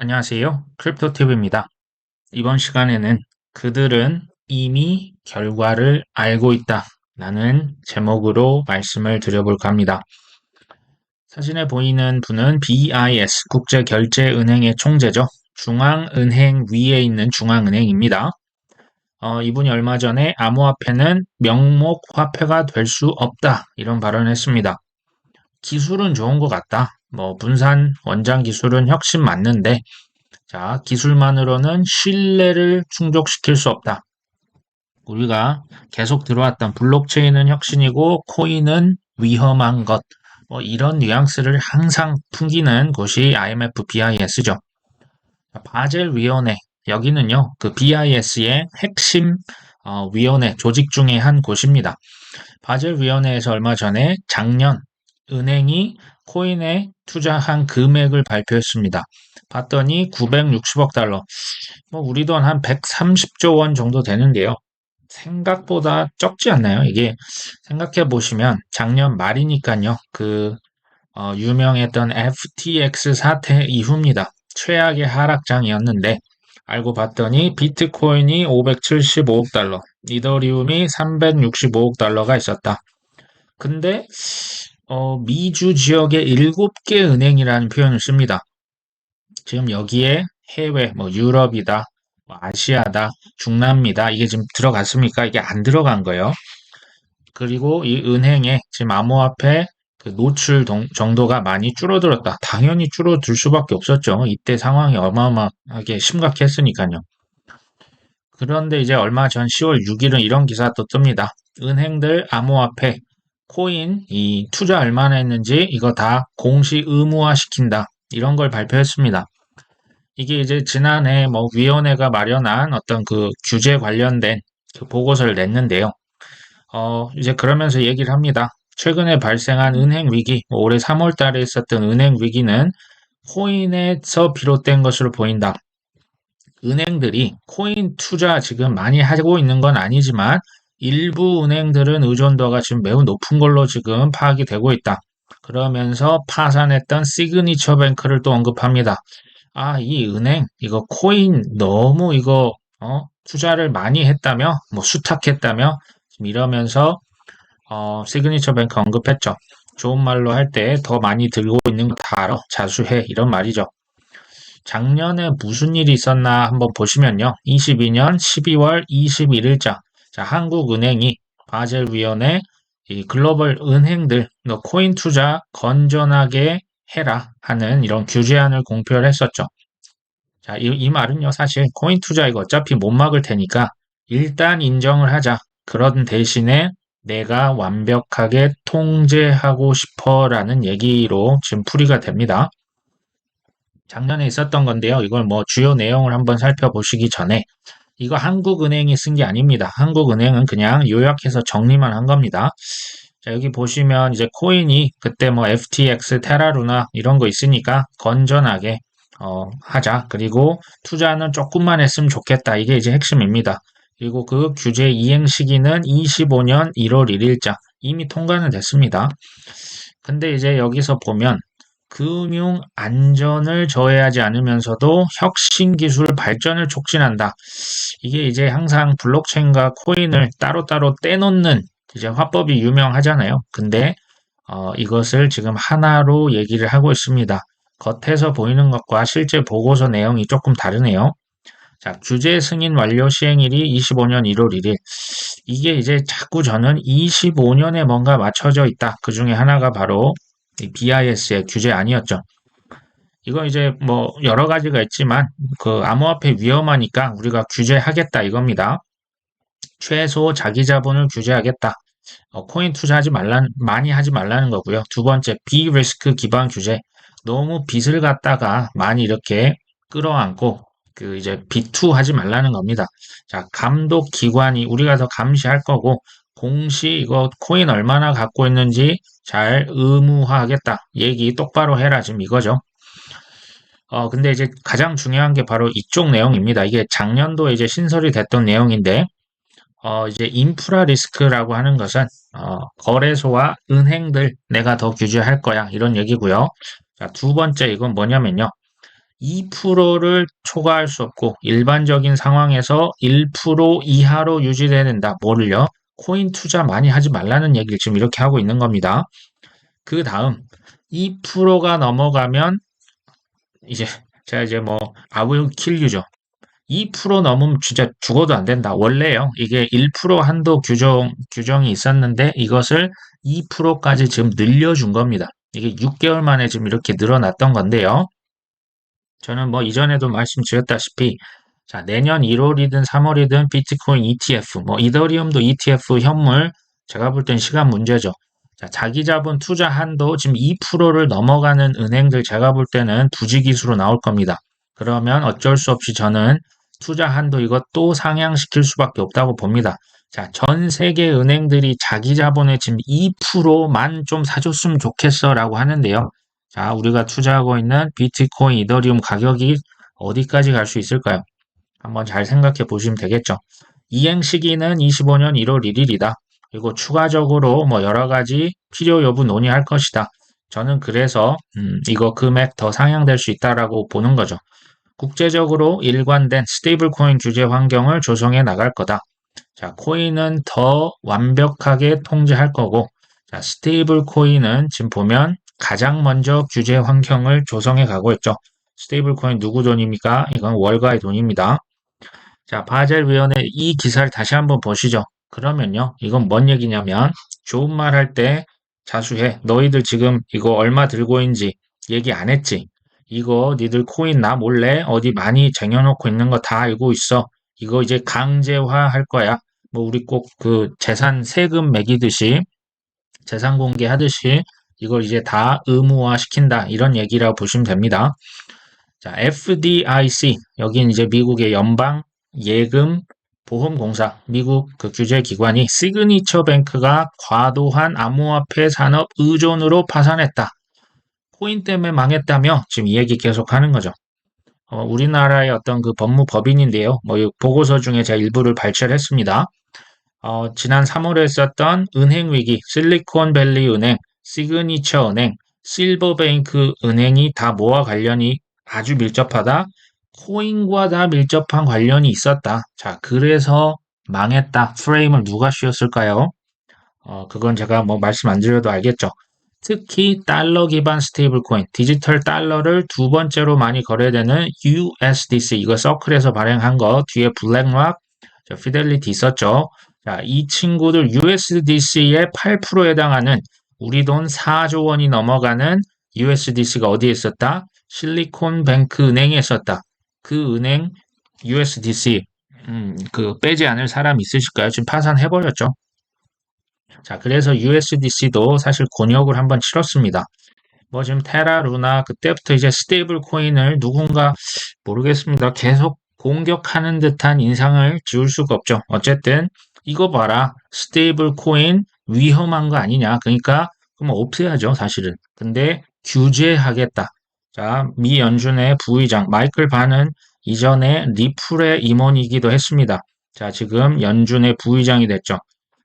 안녕하세요. 크립토팁입니다. 이번 시간에는 그들은 이미 결과를 알고 있다 라는 제목으로 말씀을 드려볼까 합니다. 사진에 보이는 분은 BIS, 국제결제은행의 총재죠. 중앙은행 위에 있는 중앙은행입니다. 이분이 얼마 전에 암호화폐는 명목 화폐가 될 수 없다 이런 발언을 했습니다. 기술은 좋은 것 같다. 분산 원장 기술은 혁신 맞는데 자, 기술만으로는 신뢰를 충족시킬 수 없다. 우리가 계속 들어왔던 블록체인은 혁신이고 코인은 위험한 것. 이런 뉘앙스를 항상 풍기는 곳이 IMF BIS죠. 바젤 위원회 여기는요. 그 BIS의 핵심 위원회 조직 중에 한 곳입니다. 바젤 위원회에서 얼마 전에 작년 은행이 코인에 투자한 금액을 발표했습니다. 봤더니 960억 달러. 우리 돈 한 130조 원 정도 되는데요. 생각보다 적지 않나요? 이게 생각해 보시면 작년 말이니까요. 유명했던 FTX 사태 이후입니다. 최악의 하락장이었는데 알고 봤더니 비트코인이 575억 달러, 이더리움이 365억 달러가 있었다. 근데 미주 지역의 7개 은행이라는 표현을 씁니다. 지금 여기에 해외, 유럽이다, 아시아다, 중남미다, 이게 지금 들어갔습니까? 이게 안 들어간 거예요. 그리고 이 은행에 지금 암호화폐 그 노출 정도가 많이 줄어들었다. 당연히 줄어들 수밖에 없었죠. 이때 상황이 어마어마하게 심각했으니까요. 그런데 이제 얼마 전 10월 6일은 이런 기사 또 뜹니다. 은행들 암호화폐, 코인, 이 투자 얼마나 했는지 이거 다 공시 의무화 시킨다. 이런 걸 발표했습니다. 이게 이제 지난해 위원회가 마련한 어떤 그 규제 관련된 그 보고서를 냈는데요. 이제 그러면서 얘기를 합니다. 최근에 발생한 은행 위기, 올해 3월 달에 있었던 은행 위기는 코인에서 비롯된 것으로 보인다. 은행들이 코인 투자 지금 많이 하고 있는 건 아니지만 일부 은행들은 의존도가 지금 매우 높은 걸로 지금 파악이 되고 있다. 그러면서 파산했던 시그니처 뱅크를 또 언급합니다. 이 은행, 이거 코인 너무 이거, 투자를 많이 했다며, 수탁했다며, 지금 이러면서, 시그니처 뱅크 언급했죠. 좋은 말로 할 때 더 많이 들고 있는 거 다 알아. 자수해. 이런 말이죠. 작년에 무슨 일이 있었나 한번 보시면요. 22년 12월 21일자, 자, 한국은행이 바젤위원회 이 글로벌 은행들, 너 코인 투자 건전하게 해라 하는 이런 규제안을 공표를 했었죠. 자, 이 말은요, 사실 코인 투자 이거 어차피 못 막을 테니까 일단 인정을 하자. 그런 대신에 내가 완벽하게 통제하고 싶어라는 얘기로 지금 풀이가 됩니다. 작년에 있었던 건데요. 이걸 주요 내용을 한번 살펴보시기 전에 이거 한국은행이 쓴 게 아닙니다. 한국은행은 그냥 요약해서 정리만 한 겁니다. 자, 여기 보시면 이제 코인이 그때 FTX, 테라루나 이런 거 있으니까 건전하게 하자. 그리고 투자는 조금만 했으면 좋겠다. 이게 이제 핵심입니다. 그리고 그 규제 이행 시기는 25년 1월 1일자 이미 통과는 됐습니다. 근데 이제 여기서 보면 금융 안전을 저해하지 않으면서도 혁신 기술 발전을 촉진한다. 이게 이제 항상 블록체인과 코인을 따로따로 떼놓는 이제 화법이 유명하잖아요. 근데 이것을 지금 하나로 얘기를 하고 있습니다. 겉에서 보이는 것과 실제 보고서 내용이 조금 다르네요. 자, 규제 승인 완료 시행일이 25년 1월 1일. 이게 이제 자꾸 저는 25년에 뭔가 맞춰져 있다. 그 중에 하나가 바로 이 BIS의 규제 아니었죠. 이건 이제 여러 가지가 있지만 그 암호화폐 위험하니까 우리가 규제하겠다 이겁니다. 최소 자기 자본을 규제하겠다. 코인 투자하지 많이 하지 말라는 거고요. 두 번째, 비리스크 기반 규제. 너무 빚을 갖다가 많이 이렇게 끌어안고 그 이제 비투하지 말라는 겁니다. 자, 감독 기관이 우리가 더 감시할 거고 공시 이거 코인 얼마나 갖고 있는지 잘 의무화하겠다. 얘기 똑바로 해라 지금 이거죠. 근데 이제 가장 중요한 게 바로 이쪽 내용입니다. 이게 작년도에 이제 신설이 됐던 내용인데 이제 인프라 리스크라고 하는 것은 거래소와 은행들 내가 더 규제할 거야 이런 얘기고요. 자, 두 번째 이건 뭐냐면요. 2%를 초과할 수 없고 일반적인 상황에서 1% 이하로 유지돼야 된다. 뭐를요? 코인 투자 많이 하지 말라는 얘기를 지금 이렇게 하고 있는 겁니다. 그 다음 2%가 넘어가면 이제 제가 이제 뭐 I will kill you죠. 2% 넘으면 진짜 죽어도 안 된다. 원래요. 이게 1% 한도 규정이 있었는데 이것을 2%까지 지금 늘려준 겁니다. 이게 6개월 만에 지금 이렇게 늘어났던 건데요. 저는 뭐 이전에도 말씀드렸다시피 자, 내년 1월이든 3월이든 비트코인 ETF, 뭐 이더리움도 ETF 현물 제가 볼 땐 시간 문제죠. 자, 자기 자본 투자 한도 지금 2%를 넘어가는 은행들 제가 볼 때는 부지기수로 나올 겁니다. 그러면 어쩔 수 없이 저는 투자 한도 이것 또 상향시킬 수밖에 없다고 봅니다. 자, 전 세계 은행들이 자기 자본의 지금 2%만 좀 사줬으면 좋겠어라고 하는데요. 자, 우리가 투자하고 있는 비트코인, 이더리움 가격이 어디까지 갈 수 있을까요? 한번 잘 생각해 보시면 되겠죠. 이행 시기는 25년 1월 1일이다. 그리고 추가적으로 뭐 여러 가지 필요 여부 논의할 것이다. 저는 그래서 이거 금액 더 상향될 수 있다라고 보는 거죠. 국제적으로 일관된 스테이블 코인 규제 환경을 조성해 나갈 거다. 자, 코인은 더 완벽하게 통제할 거고, 자, 스테이블 코인은 지금 보면 가장 먼저 규제 환경을 조성해 가고 있죠. 스테이블 코인 누구 돈입니까? 이건 월가의 돈입니다. 자, 바젤위원회 이 기사를 다시 한번 보시죠. 그러면요, 이건 뭔 얘기냐면, 좋은 말 할 때 자수해. 너희들 지금 이거 얼마 들고 있는지 얘기 안 했지? 이거 니들 코인 나 몰래 어디 많이 쟁여놓고 있는 거 다 알고 있어. 이거 이제 강제화 할 거야. 뭐 우리 꼭 그 재산 세금 매기듯이 재산 공개하듯이 이걸 이제 다 의무화 시킨다. 이런 얘기라고 보시면 됩니다. 자, FDIC 여긴 이제 미국의 연방 예금 보험공사 미국 그 규제 기관이 시그니처 뱅크가 과도한 암호화폐 산업 의존으로 파산했다. 코인 때문에 망했다며 지금 이 얘기 계속 하는 거죠. 우리나라의 어떤 그 법무법인인데요. 뭐 보고서 중에 제가 일부를 발췌를 했습니다. 지난 3월에 있었던 은행 위기, 실리콘밸리 은행, 시그니처 은행, 실버뱅크 은행이 다 뭐와 관련이 아주 밀접하다. 코인과 다 밀접한 관련이 있었다. 자, 그래서 망했다. 프레임을 누가 씌웠을까요? 그건 제가 뭐 말씀 안 드려도 알겠죠. 특히 달러 기반 스테이블 코인, 디지털 달러를 두 번째로 많이 거래되는 USDC, 이거 서클에서 발행한 거, 뒤에 블랙락, 피델리티 있었죠. 자, 이 친구들 USDC의 8%에 해당하는 우리 돈 4조 원이 넘어가는 USDC가 어디에 있었다? 실리콘뱅크 은행에 있었다. 그 은행 USDC, 그 빼지 않을 사람 있으실까요? 지금 파산해버렸죠. 자, 그래서 USDC도 사실 곤욕을 한번 치렀습니다. 뭐 지금 테라, 루나 그때부터 이제 스테이블 코인을 누군가 모르겠습니다. 계속 공격하는 듯한 인상을 지울 수가 없죠. 어쨌든 이거 봐라. 스테이블 코인 위험한 거 아니냐. 그러니까 그럼 없애야죠, 사실은. 근데 규제하겠다. 자, 미 연준의 부의장 마이클 반은 이전에 리플의 임원이기도 했습니다. 자, 지금 연준의 부의장이 됐죠.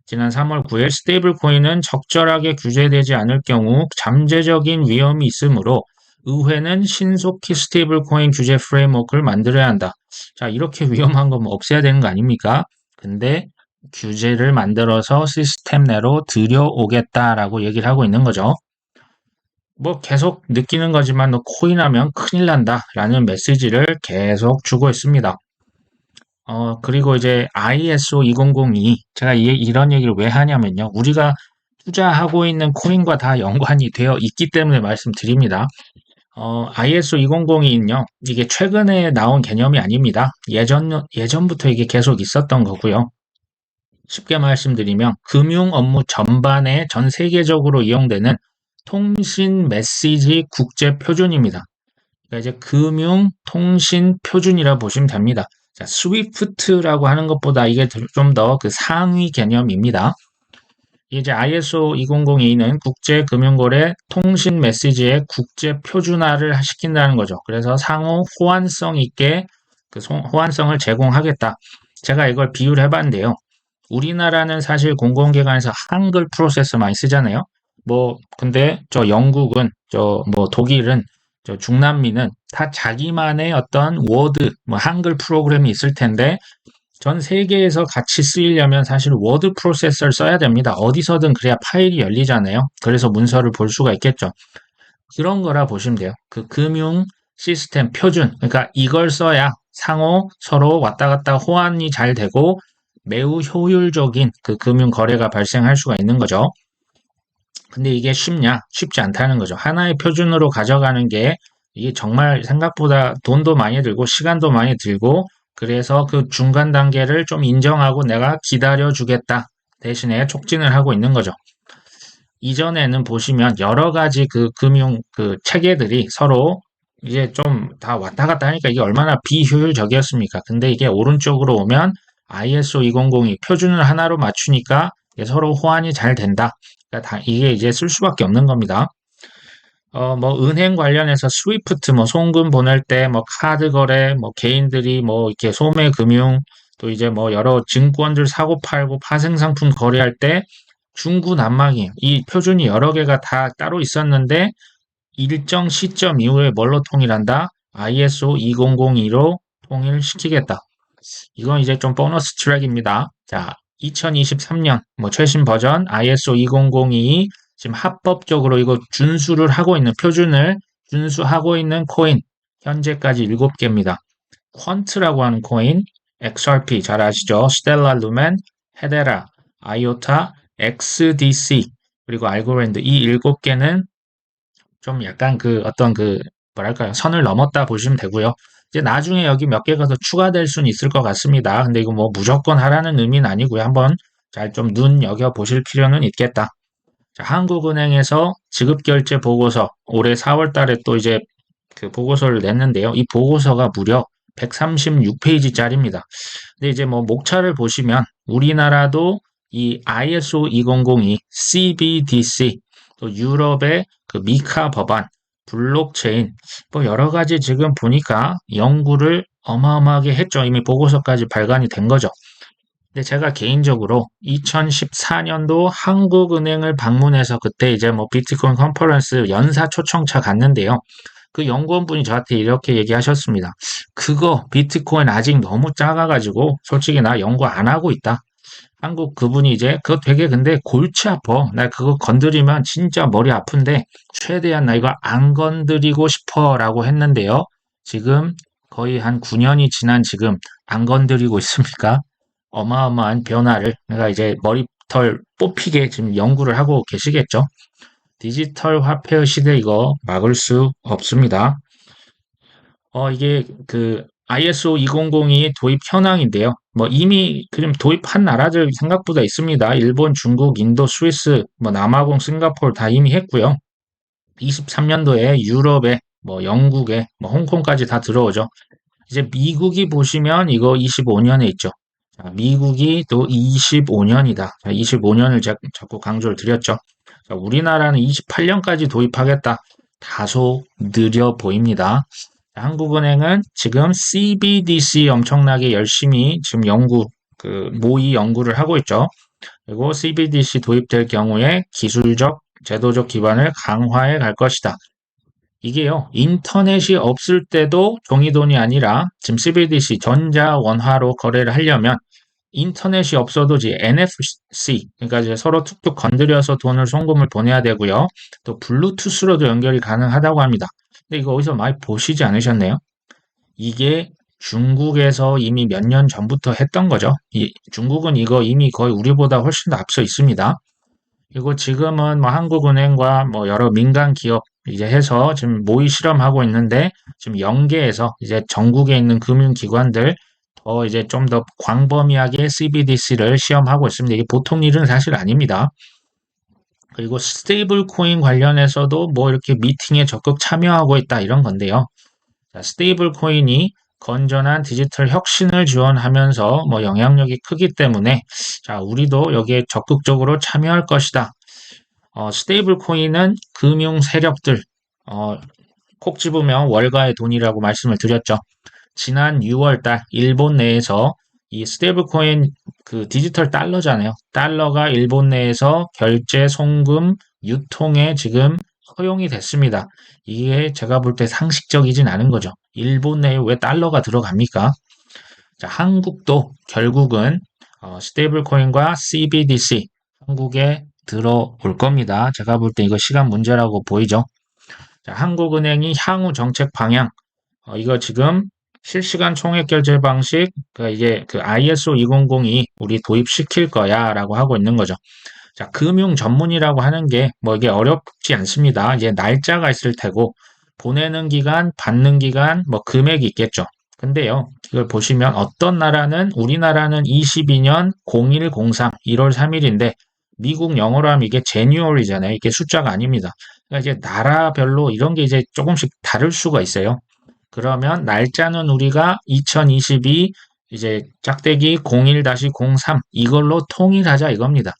지난 3월 9일 스테이블 코인은 적절하게 규제되지 않을 경우 잠재적인 위험이 있으므로 의회는 신속히 스테이블 코인 규제 프레임워크를 만들어야 한다. 자, 이렇게 위험한 거면 없애야 되는 거 아닙니까? 근데 규제를 만들어서 시스템 내로 들여오겠다라고 얘기를 하고 있는 거죠. 뭐 계속 느끼는 거지만 너 코인 하면 큰일 난다라는 메시지를 계속 주고 있습니다. 그리고 이제 ISO 2002, 제가 이런 얘기를 왜 하냐면요. 우리가 투자하고 있는 코인과 다 연관이 되어 있기 때문에 말씀드립니다. ISO 2002는요, 이게 최근에 나온 개념이 아닙니다. 예전부터 이게 계속 있었던 거고요. 쉽게 말씀드리면, 금융 업무 전반에 전 세계적으로 이용되는 통신 메시지 국제 표준입니다. 그러니까 이제 금융 통신 표준이라 보시면 됩니다. 자, 스위프트라고 하는 것보다 이게 좀 더 그 상위 개념입니다. 이제 ISO 2002는 국제금융거래 통신 메시지의 국제 표준화를 시킨다는 거죠. 그래서 상호 호환성 있게 그 호환성을 제공하겠다. 제가 이걸 비유를 해봤는데요. 우리나라는 사실 공공기관에서 한글 프로세서 많이 쓰잖아요. 뭐 근데 저 영국은 저 뭐 독일은 저 중남미는 다 자기만의 어떤 워드, 뭐 한글 프로그램이 있을 텐데 전 세계에서 같이 쓰이려면 사실 워드 프로세서를 써야 됩니다. 어디서든 그래야 파일이 열리잖아요. 그래서 문서를 볼 수가 있겠죠. 그런 거라 보시면 돼요. 그 금융 시스템 표준. 그러니까 이걸 써야 상호 서로 왔다 갔다 호환이 잘 되고 매우 효율적인 그 금융 거래가 발생할 수가 있는 거죠. 근데 이게 쉽냐? 쉽지 않다는 거죠. 하나의 표준으로 가져가는 게 이게 정말 생각보다 돈도 많이 들고 시간도 많이 들고 그래서 그 중간 단계를 좀 인정하고 내가 기다려 주겠다. 대신에 촉진을 하고 있는 거죠. 이전에는 보시면 여러 가지 그 금융 그 체계들이 서로 이제 좀 다 왔다 갔다 하니까 이게 얼마나 비효율적이었습니까? 근데 이게 오른쪽으로 오면 ISO 2002 표준을 하나로 맞추니까 서로 호환이 잘 된다. 그러니까 이게 이제 쓸 수밖에 없는 겁니다. 뭐 은행 관련해서 스위프트 뭐 송금 보낼 때 뭐 카드 거래 뭐 개인들이 뭐 이렇게 소매 금융 또 이제 뭐 여러 증권들 사고 팔고 파생 상품 거래할 때 중구난방이에요. 이 표준이 여러 개가 다 따로 있었는데 일정 시점 이후에 뭘로 통일한다? ISO 2002로 통일시키겠다. 이건 이제 좀 보너스 트랙입니다. 자, 2023년 뭐 최신 버전 ISO 2002이 지금 합법적으로 이거 준수를 하고 있는 표준을 준수하고 있는 코인 현재까지 7개입니다. 퀀트라고 하는 코인, XRP 잘 아시죠? 스텔라 루멘, 헤데라, 아이오타, XDC 그리고 알고랜드 이 7개는 좀 약간 그 어떤 그 뭐랄까요 선을 넘었다 보시면 되고요. 이제 나중에 여기 몇 개가 더 추가될 수는 있을 것 같습니다. 근데 이거 뭐 무조건 하라는 의미는 아니고요. 한번 잘 좀 눈여겨 보실 필요는 있겠다. 자, 한국은행에서 지급결제 보고서 올해 4월 달에 또 이제 그 보고서를 냈는데요. 이 보고서가 무려 136페이지짜리입니다. 근데 이제 뭐 목차를 보시면 우리나라도 이 ISO 2002 CBDC 또 유럽의 그 미카 법안, 블록체인 뭐 여러 가지 지금 보니까 연구를 어마어마하게 했죠. 이미 보고서까지 발간이 된 거죠. 근데 제가 개인적으로 2014년도 한국은행을 방문해서 그때 이제 뭐 비트코인 컨퍼런스 연사 초청차 갔는데요. 그 연구원분이 저한테 이렇게 얘기하셨습니다. 그거 비트코인 아직 너무 작아가지고 솔직히 나 연구 안 하고 있다. 한국 그분이 이제 그거 되게 근데 골치 아파. 나 그거 건드리면 진짜 머리 아픈데 최대한 나 이거 안 건드리고 싶어라고 했는데요. 지금 거의 한 9년이 지난 지금 안 건드리고 있습니까? 어마어마한 변화를 내가 이제 머리털 뽑히게 지금 연구를 하고 계시겠죠. 디지털 화폐의 시대 이거 막을 수 없습니다. 이게 그 ISO 2002 도입 현황인데요. 뭐 이미 그럼 도입한 나라들 생각보다 있습니다. 일본, 중국, 인도, 스위스, 뭐 남아공, 싱가포르 다 이미 했고요. 23년도에 유럽에 뭐 영국에 뭐 홍콩까지 다 들어오죠. 이제 미국이 보시면 이거 25년에 있죠. 자, 미국이 또 25년이다. 25년을 자꾸 강조를 드렸죠. 자, 우리나라는 28년까지 도입하겠다. 다소 느려 보입니다. 한국은행은 지금 CBDC 엄청나게 열심히 지금 모의 연구를 하고 있죠. 그리고 CBDC 도입될 경우에 기술적, 제도적 기반을 강화해 갈 것이다. 이게요, 인터넷이 없을 때도 종이돈이 아니라 지금 CBDC 전자원화로 거래를 하려면 인터넷이 없어도 이제 NFC, 그러니까 이제 서로 툭툭 건드려서 돈을 송금을 보내야 되고요. 또 블루투스로도 연결이 가능하다고 합니다. 근데 이거 어디서 많이 보시지 않으셨나요? 이게 중국에서 이미 몇 년 전부터 했던 거죠. 중국은 이거 이미 거의 우리보다 훨씬 더 앞서 있습니다. 그리고 지금은 뭐 한국은행과 뭐 여러 민간 기업 이제 해서 지금 모의 실험하고 있는데 지금 연계해서 이제 전국에 있는 금융기관들 더 이제 좀 더 광범위하게 CBDC를 시험하고 있습니다. 이게 보통 일은 사실 아닙니다. 그리고 스테이블 코인 관련해서도 뭐 이렇게 미팅에 적극 참여하고 있다 이런 건데요. 스테이블 코인이 건전한 디지털 혁신을 지원하면서 뭐 영향력이 크기 때문에 자, 우리도 여기에 적극적으로 참여할 것이다. 스테이블 코인은 금융 세력들, 콕 집으면 월가의 돈이라고 말씀을 드렸죠. 지난 6월 달 일본 내에서 이 스테이블 코인 그 디지털 달러잖아요. 달러가 일본 내에서 결제, 송금, 유통에 지금 허용이 됐습니다. 이게 제가 볼 때 상식적이진 않은 거죠. 일본 내에 왜 달러가 들어갑니까? 자, 한국도 결국은 스테이블 코인과 CBDC 한국에 들어올 겁니다. 제가 볼 때 이거 시간 문제라고 보이죠. 자, 한국은행이 향후 정책 방향 이거 지금 실시간 총액 결제 방식 이제 그 ISO 2002 우리 도입시킬 거야라고 하고 있는 거죠. 자, 금융 전문이라고 하는 게 뭐 이게 어렵지 않습니다. 이제 날짜가 있을 테고 보내는 기간, 받는 기간, 뭐 금액이 있겠죠. 근데요, 이걸 보시면 어떤 나라는 우리나라는 22년 0103 1월 3일인데 미국 영어로 하면 이게 제뉴얼이잖아요. 이게 숫자가 아닙니다. 그러니까 이제 나라별로 이런 게 이제 조금씩 다를 수가 있어요. 그러면 날짜는 우리가 2022 이제 짝대기 01-03 이걸로 통일하자 이겁니다.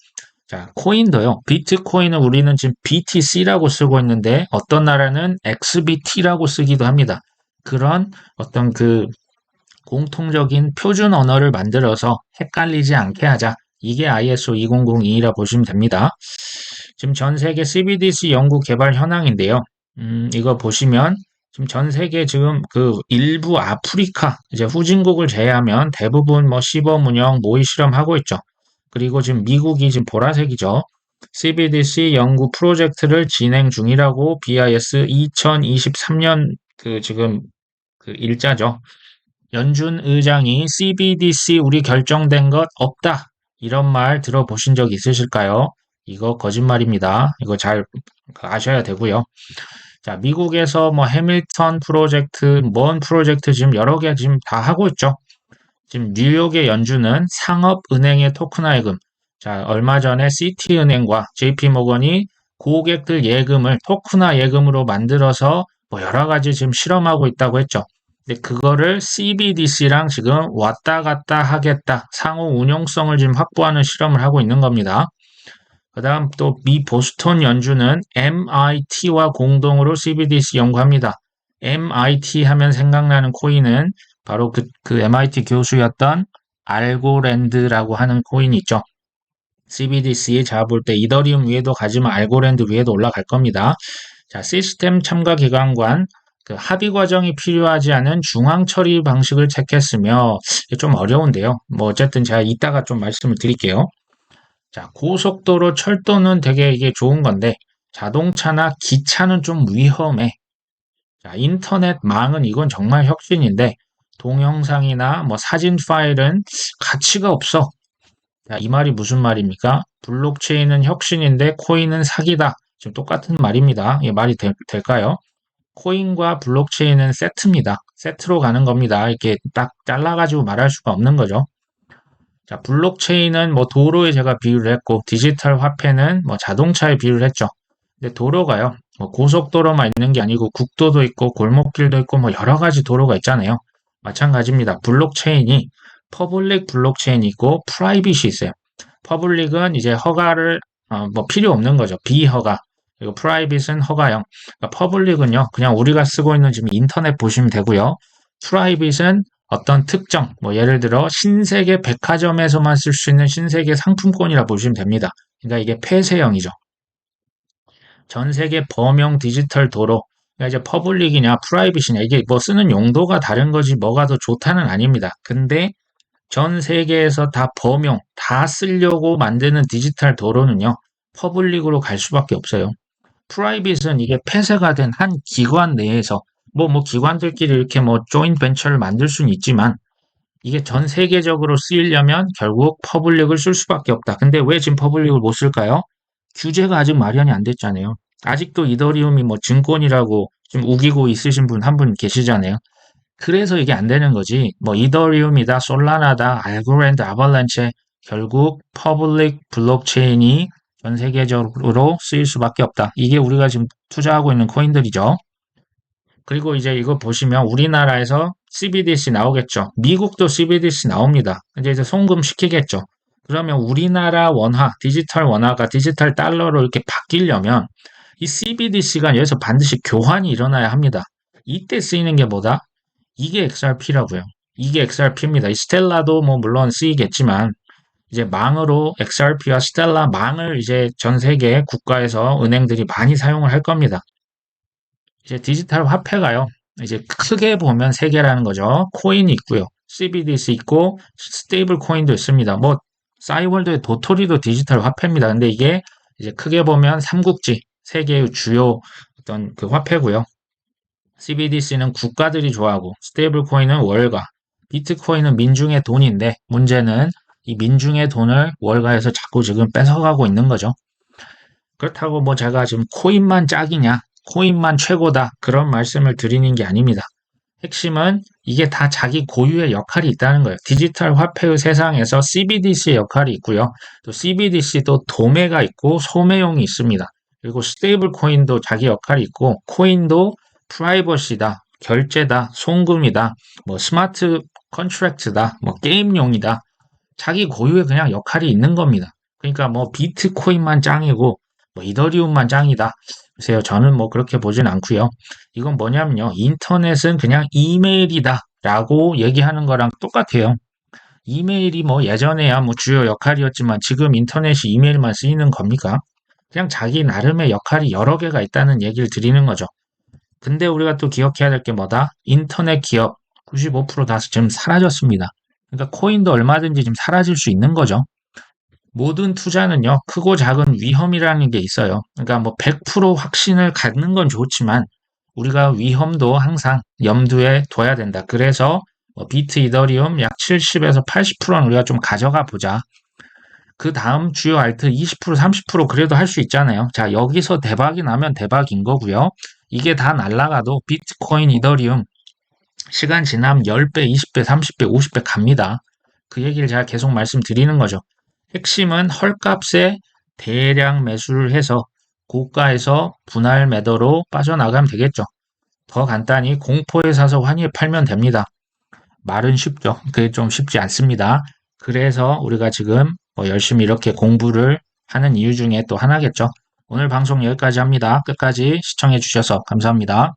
자, 코인도요. 비트코인은 우리는 지금 BTC라고 쓰고 있는데 어떤 나라는 XBT라고 쓰기도 합니다. 그런 어떤 그 공통적인 표준 언어를 만들어서 헷갈리지 않게 하자. 이게 ISO 2002라 보시면 됩니다. 지금 전 세계 CBDC 연구 개발 현황인데요. 이거 보시면 지금 전 세계 지금 그 일부 아프리카 이제 후진국을 제외하면 대부분 뭐 시범 운영 모의 실험하고 있죠. 그리고 지금 미국이 지금 보라색이죠. CBDC 연구 프로젝트를 진행 중이라고 BIS 2023년 그 지금 그 일자죠. 연준 의장이 CBDC 우리 결정된 것 없다. 이런 말 들어보신 적 있으실까요? 이거 거짓말입니다. 이거 잘 아셔야 되고요. 자, 미국에서 뭐 해밀턴 프로젝트, 뭔 프로젝트 지금 여러 개 지금 다 하고 있죠. 지금 뉴욕의 연준은 상업은행의 토큰화예금, 자, 얼마 전에 시티은행과 JP모건이 고객들 예금을 토큰화 예금으로 만들어서 뭐 여러 가지 지금 실험하고 있다고 했죠. 근데 그거를 CBDC랑 지금 왔다 갔다 하겠다, 상호 운용성을 지금 확보하는 실험을 하고 있는 겁니다. 그 다음 또 미 보스턴 연준은 MIT와 공동으로 CBDC 연구합니다. MIT 하면 생각나는 코인은 바로 그 MIT 교수였던 알고랜드라고 하는 코인이 있죠. CBDC에 제가 볼 때 이더리움 위에도 가지만 알고랜드 위에도 올라갈 겁니다. 자, 시스템 참가 기관관 그 합의 과정이 필요하지 않은 중앙 처리 방식을 택했으며 좀 어려운데요. 뭐 어쨌든 제가 이따가 좀 말씀을 드릴게요. 자, 고속도로, 철도는 되게 이게 좋은 건데 자동차나 기차는 좀 위험해. 자, 인터넷망은 이건 정말 혁신인데 동영상이나 뭐 사진 파일은 가치가 없어. 자, 이 말이 무슨 말입니까? 블록체인은 혁신인데 코인은 사기다. 지금 똑같은 말입니다. 이 말이 될까요? 코인과 블록체인은 세트입니다. 세트로 가는 겁니다. 이렇게 딱 잘라가지고 말할 수가 없는 거죠. 자, 블록체인은 뭐 도로에 제가 비유를 했고 디지털 화폐는 뭐 자동차에 비유를 했죠. 근데 도로가요. 뭐 고속도로만 있는 게 아니고 국도도 있고 골목길도 있고 뭐 여러 가지 도로가 있잖아요. 마찬가지입니다. 블록체인이 퍼블릭 블록체인이 있고 프라이빗이 있어요. 퍼블릭은 이제 허가를 뭐 필요 없는 거죠. 비허가. 그리고 프라이빗은 허가형. 그러니까 퍼블릭은요. 그냥 우리가 쓰고 있는 지금 인터넷 보시면 되고요. 프라이빗은 어떤 특정, 뭐 예를 들어 신세계 백화점에서만 쓸 수 있는 신세계 상품권이라 보시면 됩니다. 그러니까 이게 폐쇄형이죠. 전 세계 범용 디지털 도로, 그러니까 이제 퍼블릭이냐 프라이빗이냐 이게 뭐 쓰는 용도가 다른 거지 뭐가 더 좋다는 아닙니다. 근데 전 세계에서 다 범용, 다 쓰려고 만드는 디지털 도로는요, 퍼블릭으로 갈 수밖에 없어요. 프라이빗은 이게 폐쇄가 된 한 기관 내에서 뭐 기관들끼리 이렇게 뭐 조인 벤처를 만들 수는 있지만 이게 전 세계적으로 쓰이려면 결국 퍼블릭을 쓸 수밖에 없다. 근데 왜 지금 퍼블릭을 못 쓸까요? 규제가 아직 마련이 안 됐잖아요. 아직도 이더리움이 뭐 증권이라고 좀 우기고 있으신 분 한 분 계시잖아요. 그래서 이게 안 되는 거지. 뭐 이더리움이다, 솔라나다, 알고랜드, 아발란체 결국 퍼블릭 블록체인이 전 세계적으로 쓰일 수밖에 없다. 이게 우리가 지금 투자하고 있는 코인들이죠. 그리고 이제 이거 보시면 우리나라에서 CBDC 나오겠죠. 미국도 CBDC 나옵니다. 이제 송금 시키겠죠. 그러면 우리나라 원화, 디지털 원화가 디지털 달러로 이렇게 바뀌려면 이 CBDC가 여기서 반드시 교환이 일어나야 합니다. 이때 쓰이는 게 뭐다? 이게 XRP라고요. 이게 XRP입니다. 이 스텔라도 뭐 물론 쓰이겠지만 이제 망으로 XRP와 스텔라 망을 이제 전 세계 국가에서 은행들이 많이 사용을 할 겁니다. 이제 디지털 화폐가요. 이제 크게 보면 세 개라는 거죠. 코인이 있고요. CBDC 있고 스테이블 코인도 있습니다. 뭐 싸이월드의 도토리도 디지털 화폐입니다. 근데 이게 이제 크게 보면 삼국지 세 개의 주요 어떤 그 화폐고요. CBDC는 국가들이 좋아하고 스테이블 코인은 월가, 비트코인은 민중의 돈인데 문제는 이 민중의 돈을 월가에서 자꾸 지금 뺏어가고 있는 거죠. 그렇다고 뭐 제가 지금 코인만 짝이냐, 코인만 최고다 그런 말씀을 드리는 게 아닙니다. 핵심은 이게 다 자기 고유의 역할이 있다는 거예요. 디지털 화폐의 세상에서 CBDC의 역할이 있고요. 또 CBDC도 도매가 있고 소매용이 있습니다. 그리고 스테이블 코인도 자기 역할이 있고 코인도 프라이버시다, 결제다, 송금이다, 뭐 스마트 컨트랙트다, 뭐 게임용이다. 자기 고유의 그냥 역할이 있는 겁니다. 그러니까 뭐 비트코인만 짱이고 뭐 이더리움만 짱이다. 글쎄요, 저는 뭐 그렇게 보진 않고요. 이건 뭐냐면요. 인터넷은 그냥 이메일이다 라고 얘기하는 거랑 똑같아요. 이메일이 뭐 예전에야 뭐 주요 역할이었지만 지금 인터넷이 이메일만 쓰이는 겁니까? 그냥 자기 나름의 역할이 여러 개가 있다는 얘기를 드리는 거죠. 근데 우리가 또 기억해야 될 게 뭐다? 인터넷 기업 95%다 지금 사라졌습니다. 그러니까 코인도 얼마든지 지금 사라질 수 있는 거죠. 모든 투자는요, 크고 작은 위험이라는 게 있어요. 그러니까 뭐 100% 확신을 갖는 건 좋지만 우리가 위험도 항상 염두에 둬야 된다. 그래서 뭐 비트 이더리움 약 70에서 80%는 우리가 좀 가져가 보자. 그 다음 주요 알트 20%, 30% 그래도 할 수 있잖아요. 자, 여기서 대박이 나면 대박인 거고요. 이게 다 날라가도 비트코인, 이더리움 시간 지나면 10배, 20배, 30배, 50배 갑니다. 그 얘기를 제가 계속 말씀드리는 거죠. 핵심은 헐값에 대량 매수를 해서 고가에서 분할 매도로 빠져나가면 되겠죠. 더 간단히 공포에 사서 환희에 팔면 됩니다. 말은 쉽죠. 그게 좀 쉽지 않습니다. 그래서 우리가 지금 뭐 열심히 이렇게 공부를 하는 이유 중에 또 하나겠죠. 오늘 방송 여기까지 합니다. 끝까지 시청해 주셔서 감사합니다.